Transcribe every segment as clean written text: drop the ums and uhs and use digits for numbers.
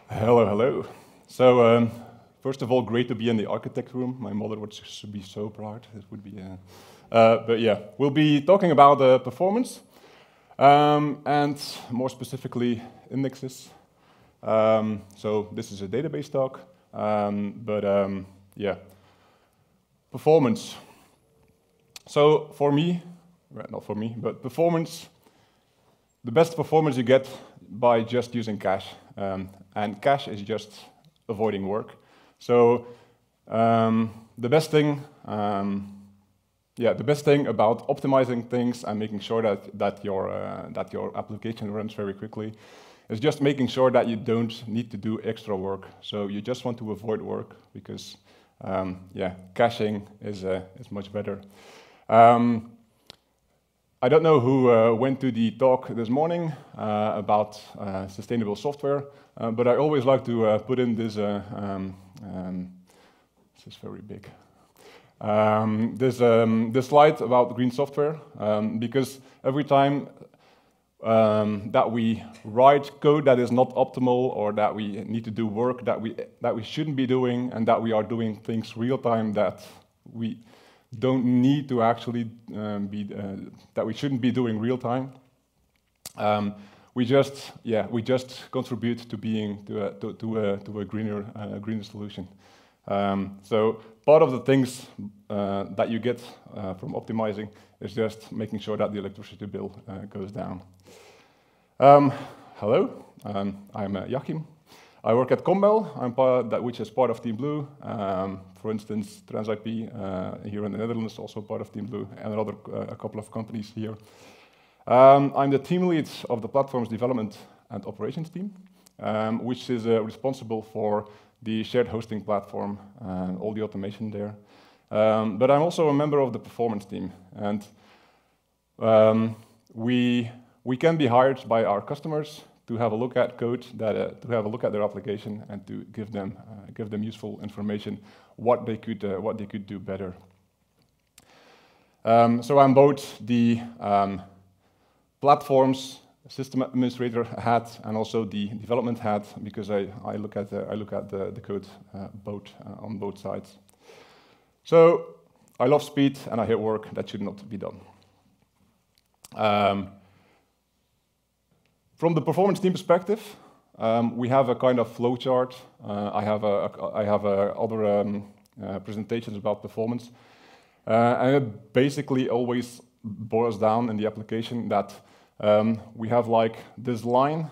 Hello, hello. So, first of all, great to be in the architect room. My mother would be so proud. It would be, but yeah, we'll be talking about performance and more specifically indexes. So this is a database talk, yeah, performance. So for me, well, not for me, but performance. The best performance you get by just using cache, and cache is just avoiding work. So the best thing, the best thing about optimizing things and making sure that your application runs very quickly is just making sure that you don't need to do extra work. So you just want to avoid work because caching is much better. I don't know who went to the talk this morning about sustainable software, but I always like to put in this. This is very big. This slide about green software, because every time that we write code that is not optimal or that we need to do work that we shouldn't be doing and that we are doing things real time that we don't need to actually that we shouldn't be doing real time. We just contribute to being to a greener solution. So part of the things that you get from optimizing is just making sure that the electricity bill goes down. Hello, I'm Jachim. I work at Combel, which is part of Team Blue. For instance, TransIP here in the Netherlands, also part of Team Blue, and a couple of companies here. I'm the team lead of the platform's development and operations team, which is responsible for the shared hosting platform and all the automation there. But I'm also a member of the performance team, and we can be hired by our customers to have a look at code, to have a look at their application, and to give them useful information what they could do better. So I'm both the platform's system administrator hat and also the development hat, because I look at the code on both sides. So I love speed and I hate work that should not be done. From the performance team perspective, we have a kind of flow chart. I have other presentations about performance, and it basically always boils down in the application that we have like this line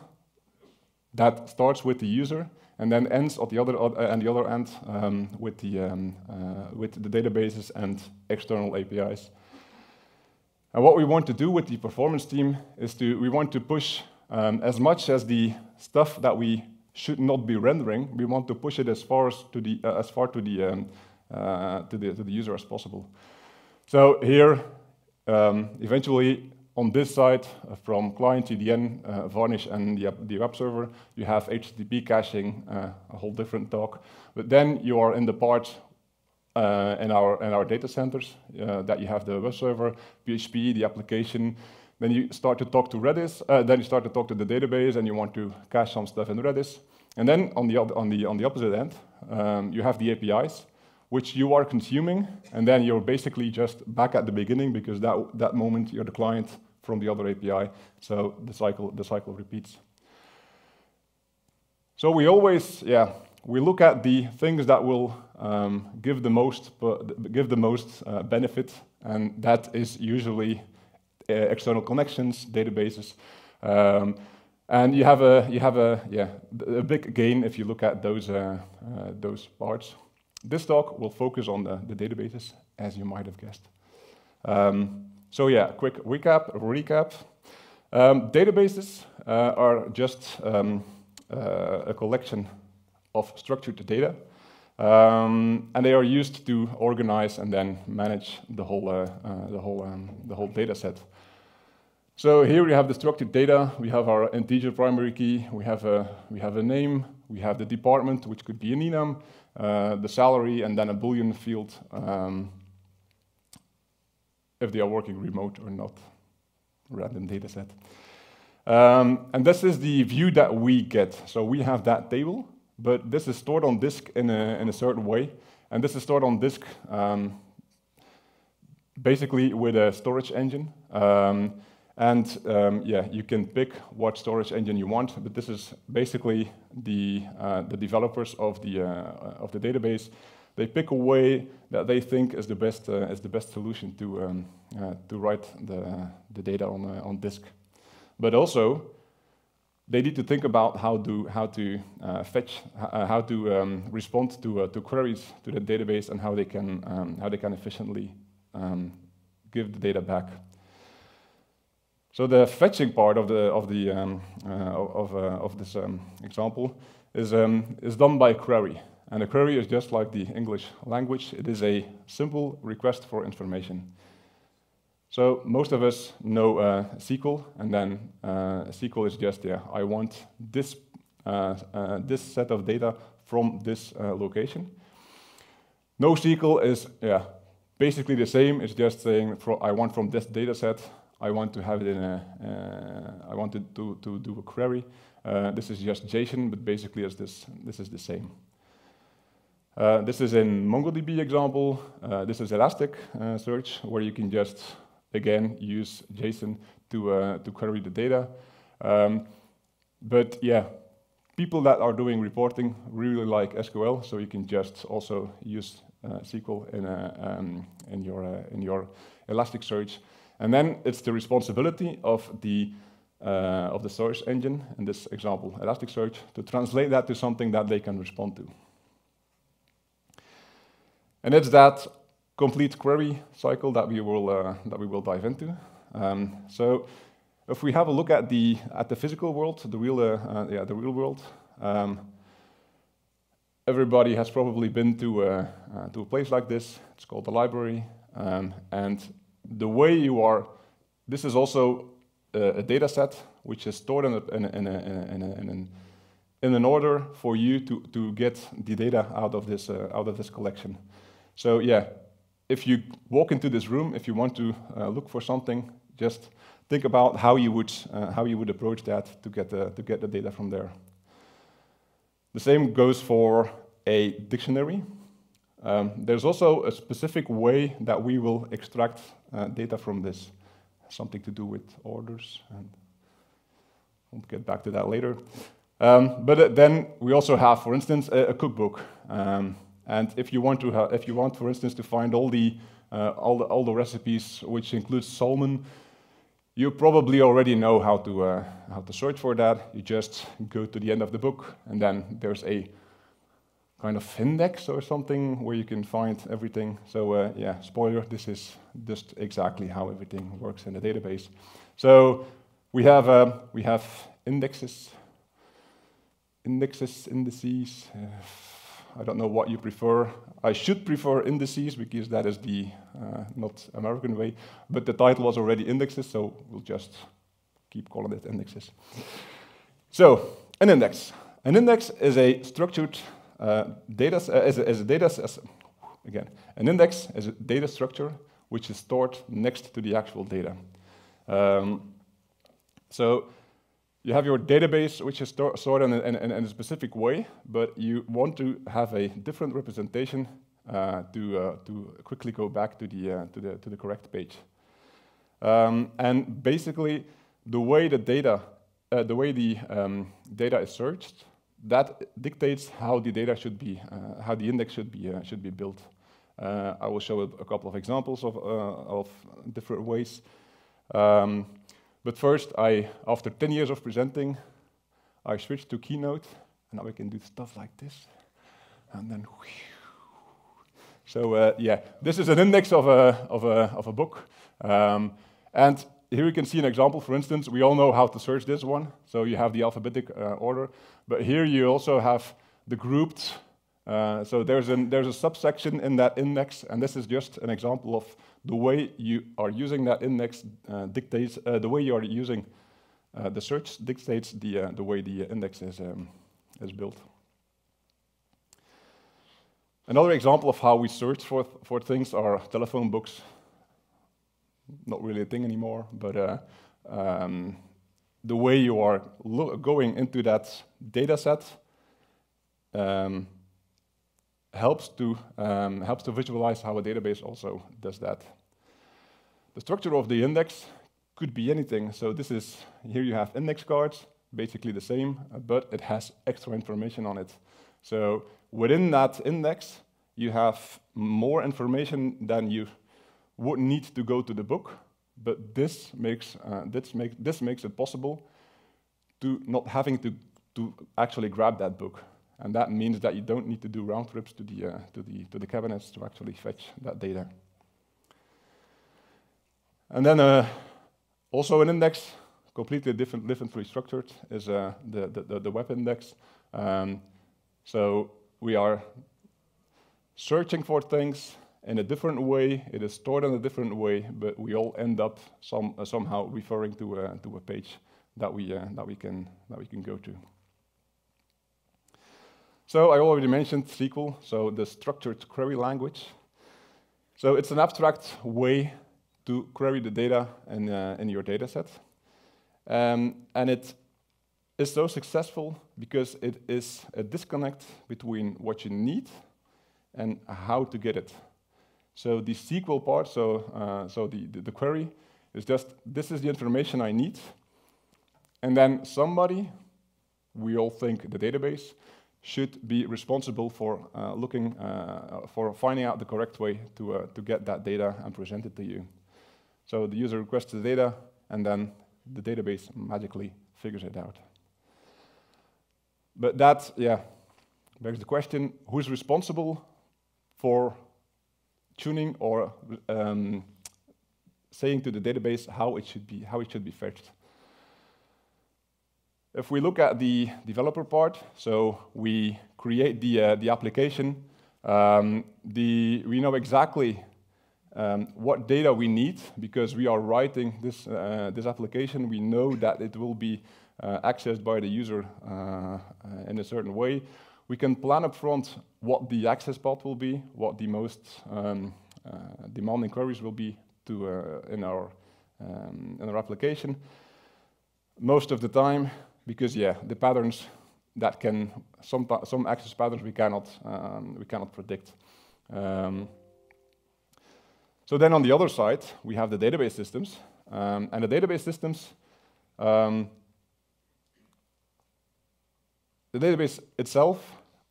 that starts with the user and then ends at the other end with the databases and external APIs. And what we want to do with the performance team is we want to push as much as the stuff that we should not be rendering. We want to push it as far to the user as possible. So here, eventually, on this side, from client CDN, Varnish, and the web server, you have HTTP caching, a whole different talk. But then you are in the part in our data centers that you have the web server, PHP, the application. Then you start to talk to Redis. Then you start to talk to the database, and you want to cache some stuff in Redis. And then on the opposite end, you have the APIs, which you are consuming, and then you're basically just back at the beginning because that moment you're the client from the other API. So the cycle repeats. So we always we look at the things that will give the most benefit, and that is usually external connections, databases, and you have a big gain if you look at those parts. This talk will focus on the databases, as you might have guessed. So yeah, quick recap. Databases are just a collection of structured data, and they are used to organize and then manage the whole data set. So here we have the structured data. We have our integer primary key. We have a name. We have the department, which could be an enum, the salary, and then a Boolean field if they are working remote or not. Random data set. And this is the view that we get. So we have that table, but this is stored on disk in a certain way. And this is stored on disk basically with a storage engine. Yeah, you can pick what storage engine you want, but this is basically the developers of the database. They pick a way that they think is the best solution to write the data on disk. But also, they need to think about how to fetch, how to respond to queries to the database, and how they can efficiently give the data back. So the fetching part of this example is done by query, and a query is just like the English language. It is a simple request for information. So most of us know SQL, and then SQL is just, yeah, I want this set of data from this location. NoSQL is, yeah, basically the same. It's just saying, I want from this data set, I want to have it in I want to do a query. This is just JSON, but basically this is the same. This is in MongoDB example. This is Elasticsearch, where you can just, again, use JSON to query the data. But yeah, people that are doing reporting really like SQL, so you can just also use SQL in your Elasticsearch. And then it's the responsibility of the search engine, in this example, Elasticsearch, to translate that to something that they can respond to. And it's that complete query cycle that we will dive into. So if we have a look at the physical world, the real world, everybody has probably been to a place like this. It's called the library, and the way you are, this is also a data set which is stored in an order for you to get the data out of this collection. So yeah, if you walk into this room, if you want to look for something, just think about how you would approach that to get the data from there. The same goes for a dictionary. There's also a specific way that we will extract data from this, something to do with orders, and we'll get back to that later. But then we also have, for instance, a cookbook. And if you want, for instance, to find all the recipes, which includes salmon, you probably already know how to search for that. You just go to the end of the book, and then there's a kind of index or something where you can find everything. So yeah, spoiler, this is just exactly how everything works in the database. So we have indexes. Indices. I don't know what you prefer. I should prefer indices because that is the not American way, but the title was already indexes, so we'll just keep calling it indexes. So an index. An index is a structured data. An index is a data structure which is stored next to the actual data. So you have your database, which is stored in a specific way, but you want to have a different representation to quickly go back to the correct page. And basically, the way the data is searched, that dictates how the data should be, how the index should be built. I will show a couple of examples of different ways. But first, after 10 years of presenting, I switched to Keynote, and now I can do stuff like this, and then. So yeah, this is an index of a book, and here you can see an example. For instance, we all know how to search this one. So you have the alphabetic order, but here you also have the grouped. So there's a subsection in that index, and this is just an example of the way you are using that index dictates the way you are using the search dictates the way the index is built. Another example of how we search for things are telephone books. Not really a thing anymore, but the way you are going into that data set helps to visualize how a database also does that. The structure of the index could be anything. So this is, here you have index cards, basically the same, but it has extra information on it. So within that index, you have more information than you would need to go to the book, but this makes it possible to not having to actually grab that book. And that means that you don't need to do round trips to the cabinets to actually fetch that data. And then also an index, completely differently structured, is the web index. So we are searching for things in a different way. It is stored in a different way, but we all end up somehow referring to a page that we can go to. So I already mentioned SQL, so the structured query language. So it's an abstract way to query the data in your data set. And it is so successful because it is a disconnect between what you need and how to get it. So the SQL part, so the query is just, this is the information I need. And then somebody, we all think the database, should be responsible for for finding out the correct way to get that data and present it to you. So the user requests the data, and then the database magically figures it out. But that, begs the question: who's responsible for tuning or saying to the database how it should be fetched? If we look at the developer part, so we create the application, we know exactly what data we need because we are writing this application. We know that it will be accessed by the user in a certain way. We can plan up front what the access path will be, what the most demanding queries will be in our application. Most of the time, because the patterns that can some access patterns we cannot predict. So then on the other side we have the database systems, and the database systems. The database itself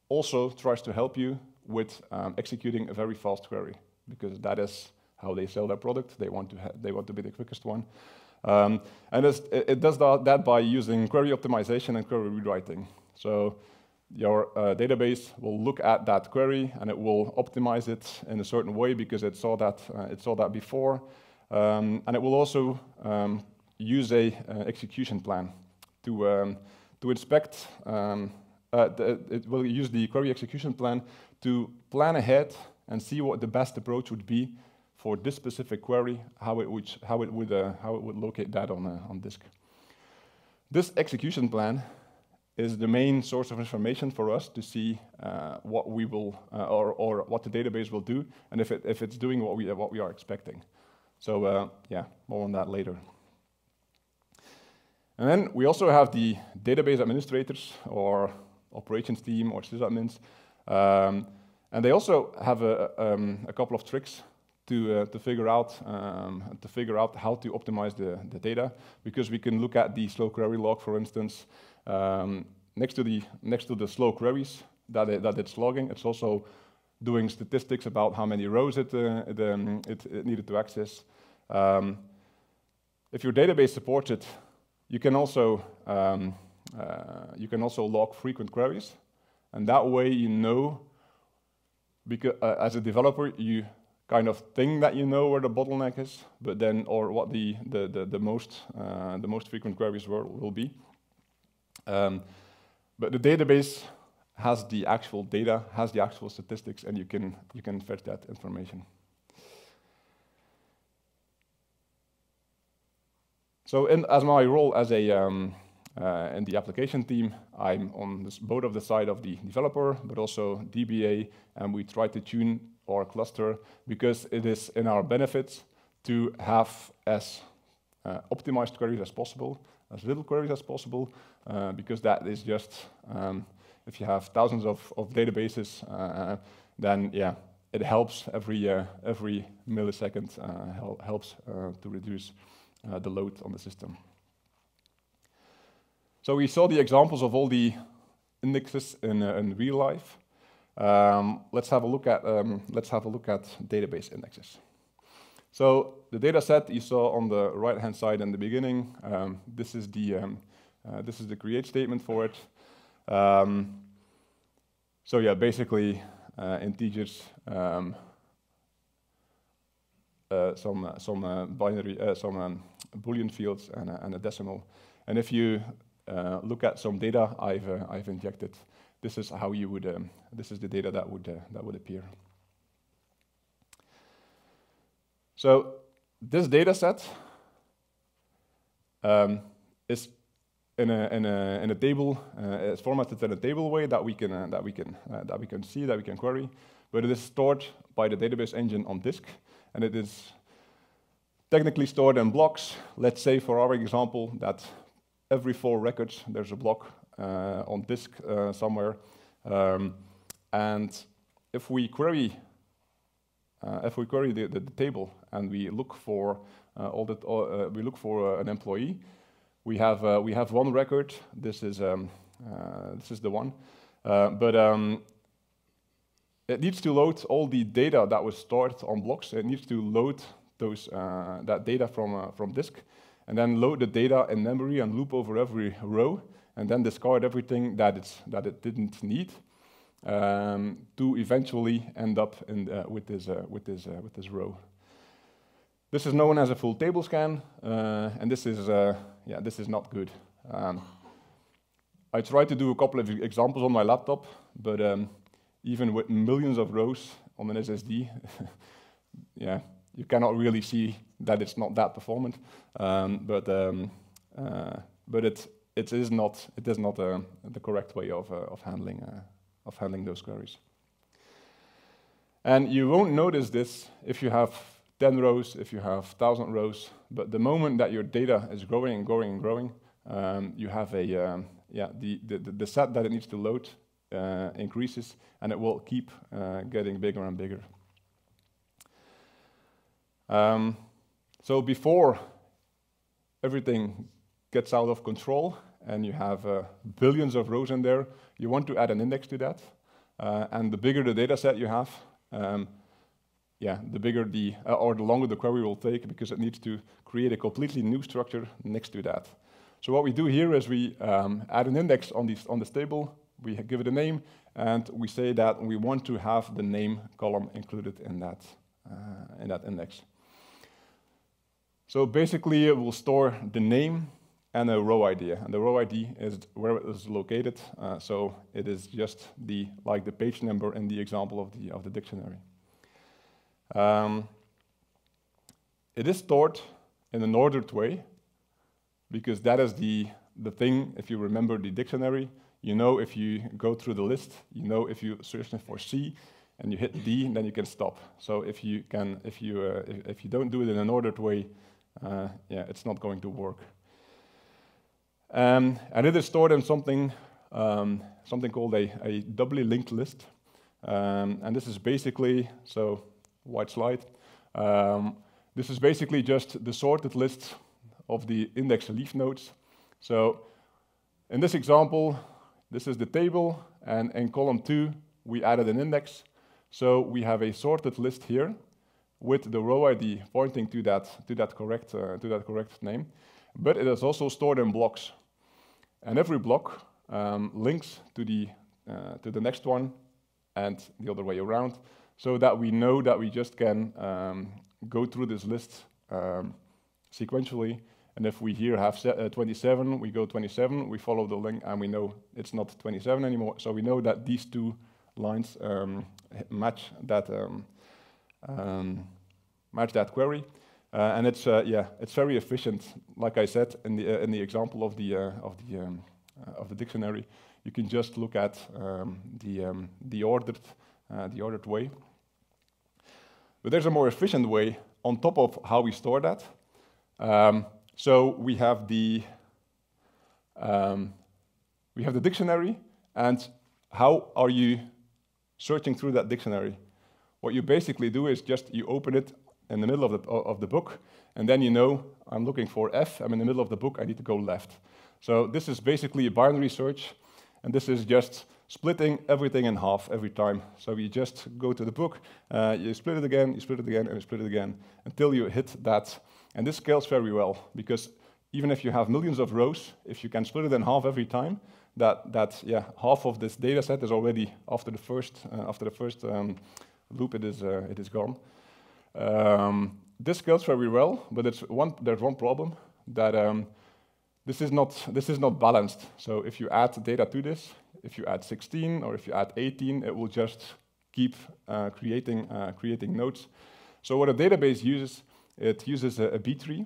also tries to help you with executing a very fast query, because that is how they sell their product. They want to be the quickest one. And it does that by using query optimization and query rewriting. So your database will look at that query and it will optimize it in a certain way because it saw that before, and it will also use a execution plan to inspect. It will use the query execution plan to plan ahead and see what the best approach would be for this specific query, how it would locate that on disk. This execution plan is the main source of information for us to see what we will or what the database will do, and if it's doing what we are expecting. So more on that later. And then we also have the database administrators or operations team or sysadmins, and they also have a couple of tricks to figure out how to optimize the data, because we can look at the slow query log, for instance. Next to the slow queries that it's logging, it's also doing statistics about how many rows it needed to access. If your database supports it, you can also log frequent queries, and that way you know, because as a developer you kind of think that you know where the bottleneck is, but then or what the most frequent queries will be. But the database has the actual data, has the actual statistics, and you can fetch that information. So as my role as in the application team, I'm on both of the side of the developer, but also DBA, and we try to tune our cluster because it is in our benefits to have as optimized queries as possible, as little queries as possible, because that is just, if you have thousands of databases, then yeah, it helps every millisecond, helps to reduce the load on the system. So we saw the examples of all the indexes in real life. Let's have a look at database indexes. So the data set you saw on the right-hand side in the beginning, this is the create statement for it. So yeah, basically integers, some binary, some Boolean fields, and a decimal. And if you look at some data I've injected, this is how you would. This is the data that would appear. So this data set is in a table. It's formatted in a table way that we can see, that we can query, but it is stored by the database engine on disk, and it is technically stored in blocks. Let's say, for our example, that every 4 records there's a block on disk somewhere, and if we query the table and we look for an employee, we have one record. This is the one, but it needs to load all the data that was stored on blocks. It needs to load that data from disk, and then load the data in memory and loop over every row, and then discard everything that it didn't need, to eventually end up with this row. This is known as a full table scan, and this is not good. I tried to do a couple of examples on my laptop, but even with millions of rows on an SSD, yeah, you cannot really see that it's not that performant. But it is not the correct way of handling those queries. And you won't notice this if you have 10 rows, if you have 1,000 rows, but the moment that your data is growing and growing and growing, you have the set that it needs to load increases, and it will keep getting bigger and bigger. So before everything gets out of control and you have billions of rows in there, you want to add an index to that, and the bigger the data set you have, the bigger or the longer the query will take, because it needs to create a completely new structure next to that. So what we do here is we add an index on this table, we give it a name, and we say that we want to have the name column included in that index. So basically, it will store the name and a row ID, and the row ID is where it is located. So it is just like the page number in the example of the dictionary. It is stored in an ordered way, because that is the thing. If you remember the dictionary, you know if you go through the list, you know if you search for C and you hit D, then you can stop. So if you don't do it in an ordered way, it's not going to work. And it is stored in something called a doubly linked list, and this is basically, so white slide. This is basically just the sorted list of the index leaf nodes. So in this example, this is the table, and in column 2 we added an index. So we have a sorted list here with the row ID pointing to that correct name, but it is also stored in blocks, and every block links to the next one and the other way around, so that we know that we just can go through this list sequentially. And if we here have 27, we go 27, we follow the link, and we know it's not 27 anymore. So we know that these two lines match that query, and it's very efficient. Like I said in the example of the dictionary, you can just look at the ordered way. But there's a more efficient way on top of how we store that. So we have the dictionary, and how are you searching through that dictionary? What you basically do is just you open it in the middle of the book, and then you know I'm looking for F. I'm in the middle of the book. I need to go left. So this is basically a binary search, and this is just splitting everything in half every time. So you just go to the book, you split it again, you split it again, and you split it again until you hit that. And this scales very well, because even if you have millions of rows, if you can split it in half every time, half of this data set is already after the first loop. It is gone. This scales very well, but there's one problem, that this is not balanced. So if you add data to this, if you add 16 or if you add 18, it will just keep creating nodes. So what a database uses, it uses a B tree.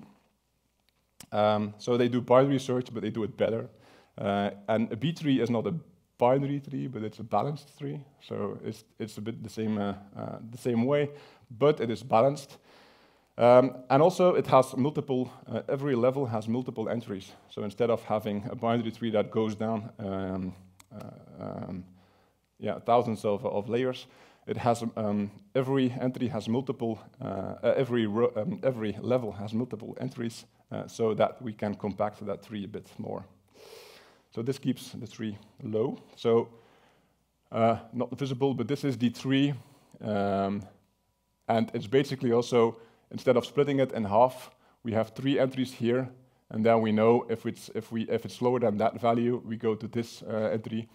So they do binary search, but they do it better. And a B tree is not a binary tree, but it's a balanced tree. So it's a bit the same way, but it is balanced. And also it has multiple, every level has multiple entries. So instead of having a binary tree that goes down thousands of layers, it has every entry has multiple, every level has multiple entries, so that we can compact that tree a bit more. So this keeps the tree low. So not visible, but this is the tree, and it's basically also, instead of splitting it in half, we have 3 entries here, and then we know if it's lower than that value, we go to this entry.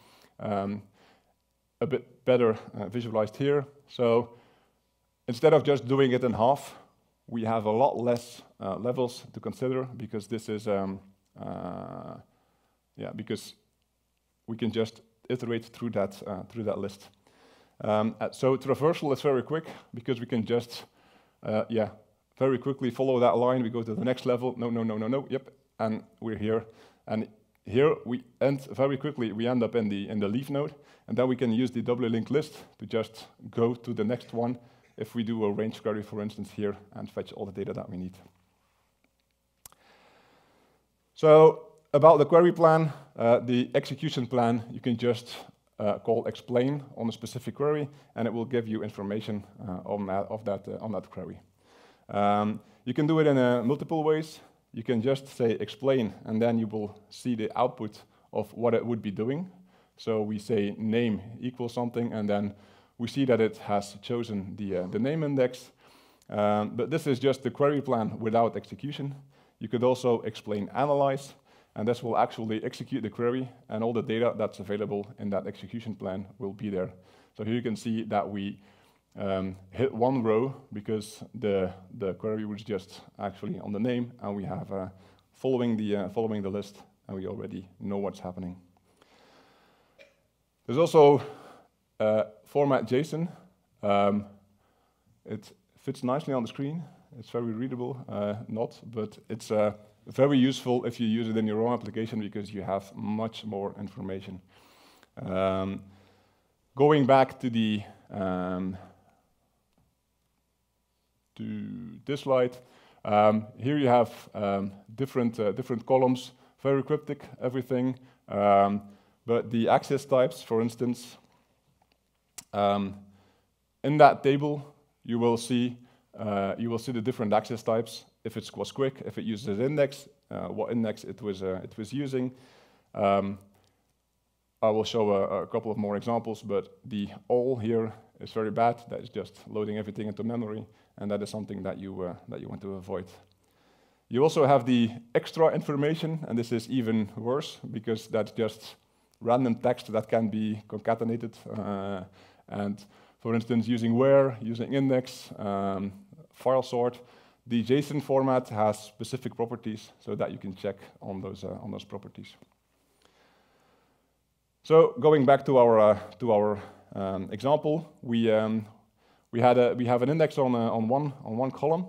A bit better visualized here. So instead of just doing it in half, we have a lot less levels to consider, because this is because we can just iterate through that list. So traversal is very quick, because we can just very quickly follow that line. We go to the next level. No. Yep, and we're here. And here we end very quickly. We end up in the leaf node, and then we can use the doubly linked list to just go to the next one if we do a range query, for instance, here, and fetch all the data that we need. So about the query plan, the execution plan, you can just call explain on a specific query, and it will give you information on that query. You can do it in multiple ways. You can just say explain, and then you will see the output of what it would be doing. So we say name equals something, and then we see that it has chosen the name index. But this is just the query plan without execution. You could also explain analyze, and this will actually execute the query, and all the data that's available in that execution plan will be there. So here you can see that we hit one row, because the query was just actually on the name, and we have following the list, and we already know what's happening. There's also format JSON. It fits nicely on the screen. It's very readable, but it's very useful if you use it in your own application, because you have much more information. Going back to the to this slide, here you have different columns, very cryptic, everything. But the access types, for instance, in that table, you will see the different access types. If it was quick, if it uses index, what index it was using. I will show a couple of more examples, but the all here is very bad. That is just loading everything into memory, and that is something that you want to avoid. You also have the extra information, and this is even worse, because that's just random text that can be concatenated. And for instance, using where, using index, file sort, the JSON format has specific properties, so that you can check on those properties. So going back to our example, we have an index on one column,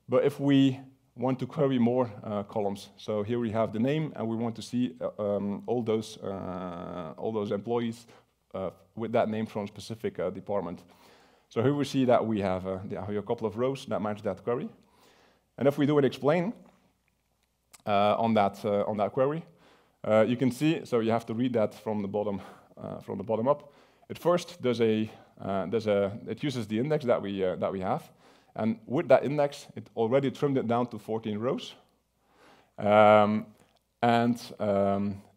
but if we want to query more columns, so here we have the name, and we want to see all those employees with that name from a specific department. So here we see that we have a couple of rows that match that query, and if we do an explain, on that query. You can see, so you have to read that from the bottom up. It first it uses the index that we have, and with that index, it already trimmed it down to 14 rows.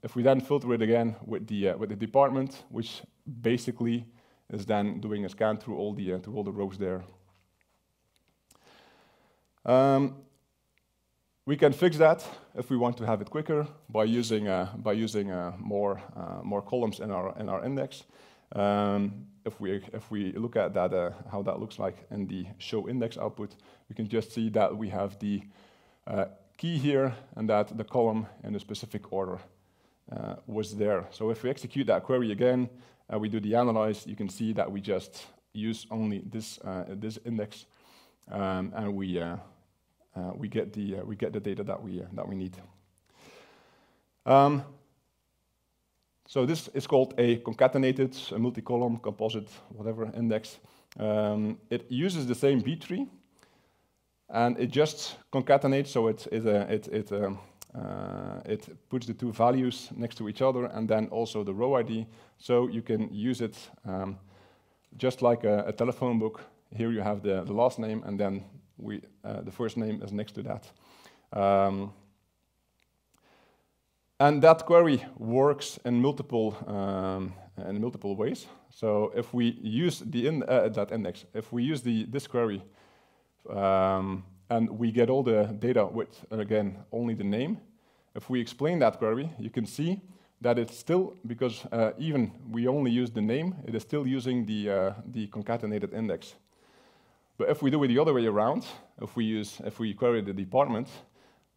If we then filter it again with the department, which basically is then doing a scan through all the rows there. We can fix that if we want to have it quicker by using more columns in our index. If we look at that, how that looks like in the show index output, we can just see that we have the key here and that the column in a specific order was there. So if we execute that query again, we do the analyze, you can see that we just use only this index, and we get the data that we need. So this is called a concatenated, a multi-column, composite, whatever index. It uses the same B tree, and it just concatenates. So it puts the two values next to each other, and then also the row ID. So you can use it just like a telephone book. Here you have the last name, and then the first name is next to that. And that query works in multiple ways. So if we use that index, if we use this query, and we get all the data with, again, only the name, if we explain that query, you can see that it's still, because even we only use the name, it is still using the concatenated index. But if we do it the other way around, if we query the department,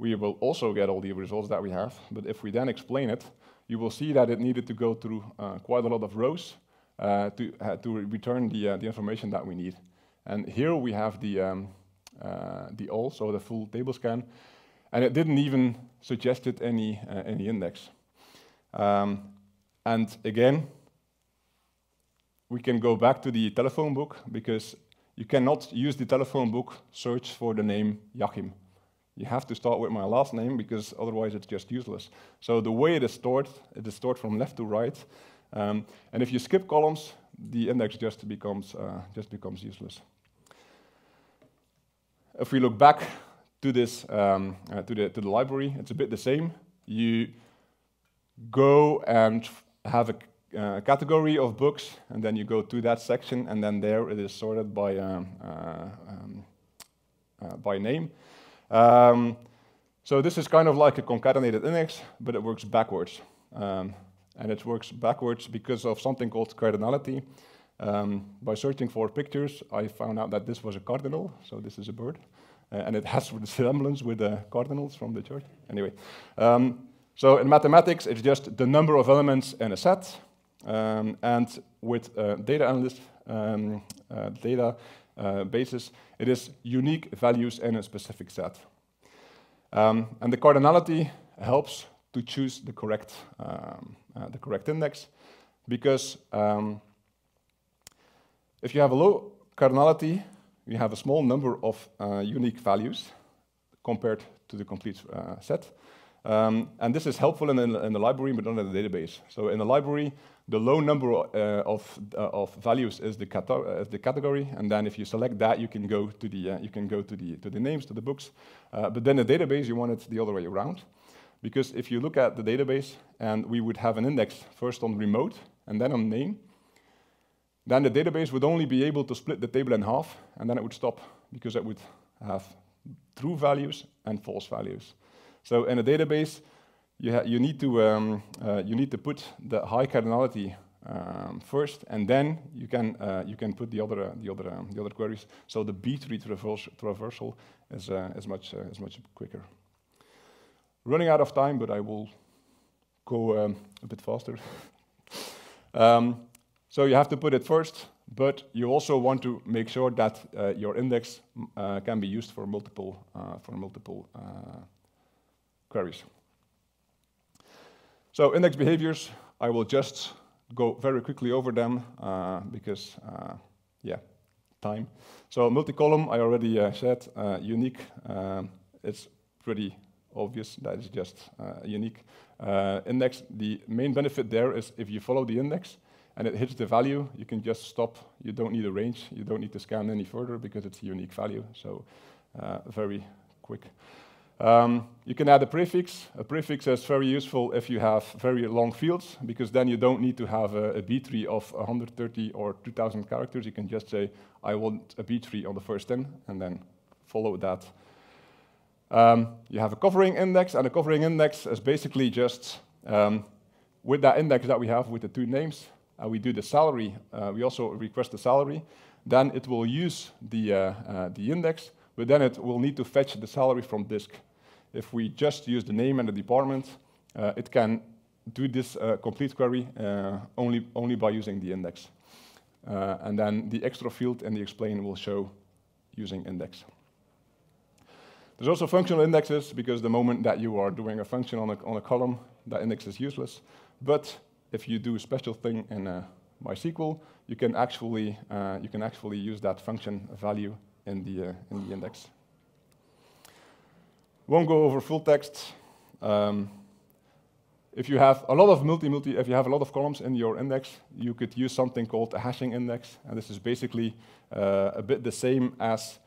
we will also get all the results that we have. But if we then explain it, you will see that it needed to go through quite a lot of rows to return the information that we need. And here we have the all, so the full table scan, and it didn't even suggested any index. And again, we can go back to the telephone book, because you cannot use the telephone book search for the name Jachim. You have to start with my last name, because otherwise it's just useless. So the way it is stored from left to right. And if you skip columns, the index just becomes useless. If we look back to this to the library, it's a bit the same. You go and have a category of books, and then you go to that section, and then there it is sorted by name. So this is kind of like a concatenated index, but it works backwards. And it works backwards because of something called cardinality. By searching for pictures, I found out that this was a cardinal, so this is a bird, and it has a resemblance with the cardinals from the church. Anyway, so in mathematics, it's just the number of elements in a set, and with data analyst data basis, it is unique values in a specific set. And the cardinality helps to choose the correct index, because if you have a low cardinality, you have a small number of unique values compared to the complete set. And this is helpful in the library, but not in the database. So in the library, the low number of values is the category, and then if you select that, you can go to the names, to the books. But then the database, you want it the other way around, because if you look at the database, and we would have an index first on remote and then on name, then the database would only be able to split the table in half, and then it would stop, because it would have true values and false values. So in a database, you need to put the high cardinality first, and then you can put the other queries. So the B-tree traversal is much quicker. Running out of time, but I will go a bit faster. So you have to put it first, but you also want to make sure that your index can be used for multiple queries. So index behaviors, I will just go very quickly over them because, time. So multi-column, I already said, unique. It's pretty obvious. That is just a unique index. The main benefit there is if you follow the index and it hits the value, you can just stop. You don't need a range. You don't need to scan any further because it's a unique value. So very quick. You can add a prefix. A prefix is very useful if you have very long fields, because then you don't need to have a B tree of 130 or 2,000 characters. You can just say, I want a B tree on the first 10, and then follow that. You have a covering index, and a covering index is basically just, with that index that we have with the two names, we do the salary, we also request the salary, then it will use the index, but then it will need to fetch the salary from disk. If we just use the name and the department, it can do this complete query only by using the index. And then the extra field in the explain will show using index. There's also functional indexes, because the moment that you are doing a function on a column, that index is useless. But if you do a special thing in MySQL, you can actually use that function value in the index. Won't go over full text. If you have a lot of if you have a lot of columns in your index, you could use something called a hashing index, and this is basically a bit the same as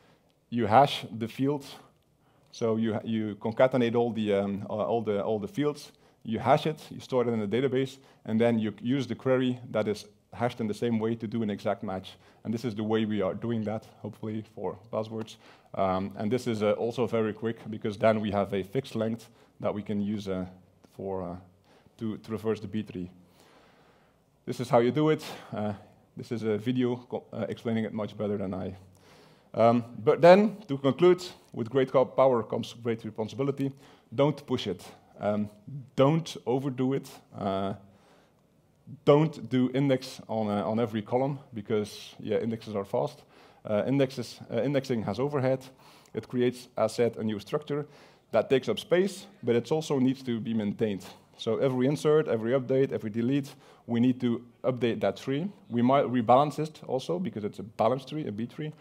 you hash the field. So you concatenate all the fields, you hash it, you store it in a database, and then you use the query that is hashed in the same way to do an exact match. And this is the way we are doing that, hopefully, for buzzwords. And this is also very quick, because then we have a fixed length that we can use to traverse the B tree. This is how you do it. This is a video explaining it much better than I. But then, to conclude, with great power comes great responsibility. Don't push it. Don't overdo it. Don't do index on every column, because indexes are fast. Indexing has overhead. It creates, as said, a new structure that takes up space, but it also needs to be maintained. So every insert, every update, every delete, we need to update that tree. We might rebalance it also, because it's a balanced tree, a B tree.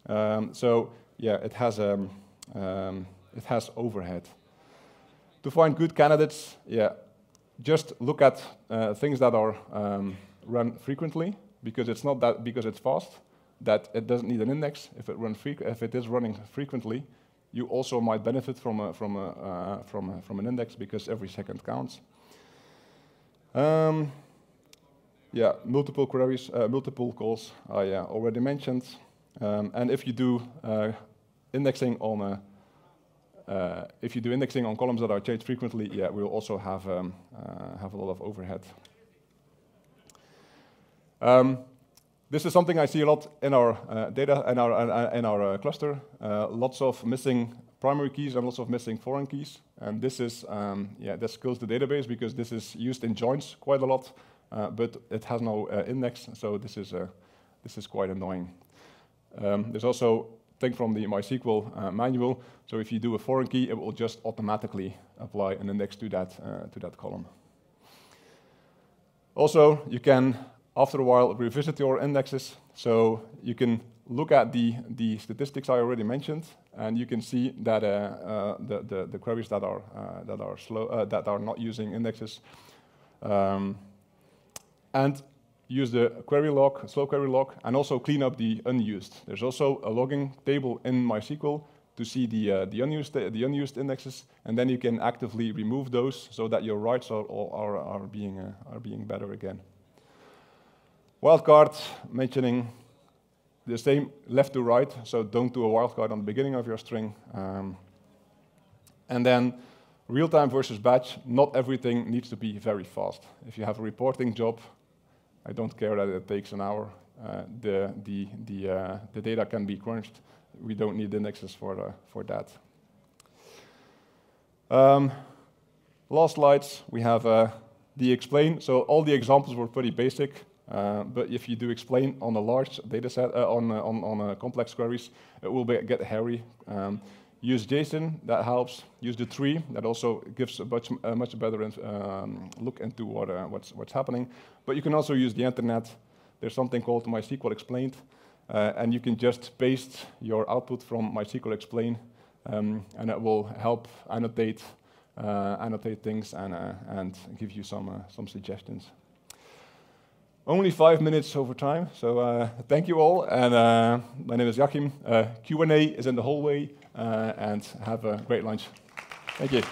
So yeah, it has overhead. To find good candidates, just look at things that are run frequently, because it's not that because it's fast that it doesn't need an index. If it is running frequently, you also might benefit from an index, because every second counts. Multiple queries, multiple calls, I already mentioned. And if you do indexing on columns that are changed frequently, we'll also have a lot of overhead. This is something I see a lot in our data, in our cluster. Lots of missing primary keys and lots of missing foreign keys. And this is, this kills the database, because this is used in joins quite a lot, but it has no index. So this is quite annoying. There's also a thing from the MySQL manual. So if you do a foreign key, it will just automatically apply an index to that column. Also, you can, after a while, revisit your indexes. So you can look at the statistics I already mentioned, and you can see that the queries that are slow, that are not using indexes, and use the query log, slow query log, and also clean up the unused. There's also a logging table in MySQL to see the unused indexes, and then you can actively remove those so that your writes are being better again. Wildcard, mentioning the same left to right, so don't do a wildcard on the beginning of your string. And then real-time versus batch, not everything needs to be very fast. If you have a reporting job, I don't care that it takes an hour. The data can be crunched. We don't need indexes for that. Last slides, we have the explain. So all the examples were pretty basic. But if you do explain on a large data set, on complex queries, it will get hairy. Use JSON, that helps. Use the tree, that also gives a much better look into what's happening. But you can also use the internet. There's something called MySQL Explained, and you can just paste your output from MySQL Explain, and it will help annotate annotate things, and give you some suggestions. Only 5 minutes over time, so thank you all. And my name is Jachim. Q&A is in the hallway, and have a great lunch. Thank you.